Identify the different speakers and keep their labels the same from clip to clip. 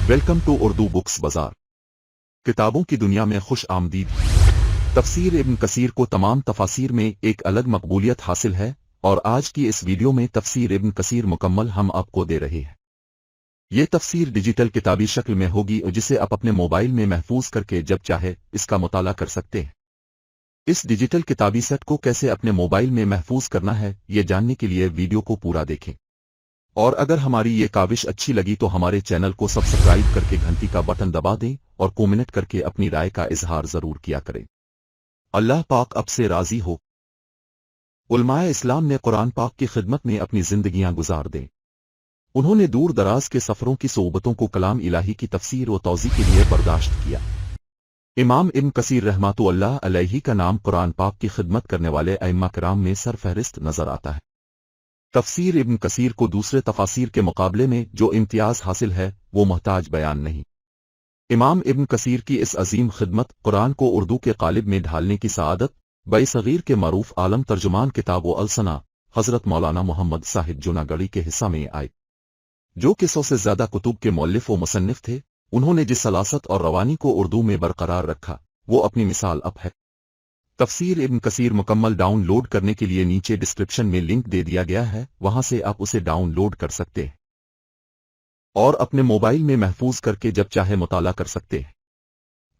Speaker 1: Welcome to Urdu books बाजार। किताबों की दुनिया में खुश आमदीद। तफसीर इब्न कसीर को तमाम तफासीर में एक अलग मकबूलियत हासिल है और आज की इस वीडियो में तफसीर इब्न कसीर मुकम्मल हम आपको दे रहे हैं। ये तफसीर डिजिटल किताबी शक्ल में होगी और जिसे आप अपने मोबाइल में महफूज करके जब चाहे इसका मुताला कर सकते हैं। इस डिजिटल किताबी सेट को कैसे अपने मोबाइल में महफूज करना है ये जानने के लिए वीडियो को पूरा देखें। और अगर हमारी ये काविश अच्छी लगी तो हमारे चैनल को सब्सक्राइब करके घंटी का बटन दबा दें और कमेंट करके अपनी राय का इजहार जरूर किया करें। अल्लाह पाक अब से राजी हो। उलमाए इस्लाम ने कुरान पाक की खिदमत में अपनी जिंदगियां गुजार दें। उन्होंने दूर दराज के सफरों की सोबतों को कलाम इलाही की तफसीर व तौज़ी के लिए बर्दाश्त किया। इमाम इब्न कसीर रहमतुल्लाह अलैहि का नाम कुरान पाक की खिदमत करने वाले अइम्मा किराम में सरफहरिस्त नजर आता है। तफसीर इब्न कसीर को दूसरे तफासीर के मुकाबले में जो इम्तियाज हासिल है वो मोहताज बयान नहीं। इमाम इब्न कसीर की इस अजीम खिदमत कुरान को उर्दू के कालिब में ढालने की सआदत बई-सगीर के मरूफ आलम तर्जुमान किताब अल-सना हजरत मौलाना मोहम्मद साहिब जूनागढ़ी के हिस्सा में आई, जो कि 100 से ज्यादा कुतुब के मौलिफ व मुसन्निफ थे। उन्होंने जिस सलासत और रवानी को उर्दू में बरकरार रखा वो अपनी मिसाल अब है। तफसीर इब्न कसीर मुकम्मल डाउनलोड करने के लिए नीचे डिस्क्रिप्शन में लिंक दे दिया गया है, वहां से आप उसे डाउनलोड कर सकते हैं और अपने मोबाइल में महफूज करके जब चाहे मुताला कर सकते हैं।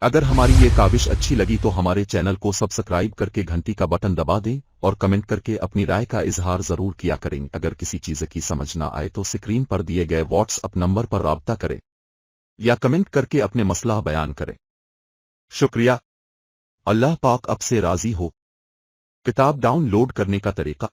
Speaker 1: अगर हमारी ये काविश अच्छी लगी तो हमारे चैनल को सब्सक्राइब करके घंटी का बटन दबा दें और कमेंट करके अपनी राय का इजहार जरूर किया करें। अगर किसी चीज की समझ ना आए तो स्क्रीन पर दिए गए व्हाट्सएप नंबर पर राब्ता करें या कमेंट करके अपने मसला बयान करें। शुक्रिया। अल्लाह पाक अब से राजी हो। किताब डाउनलोड करने का तरीका।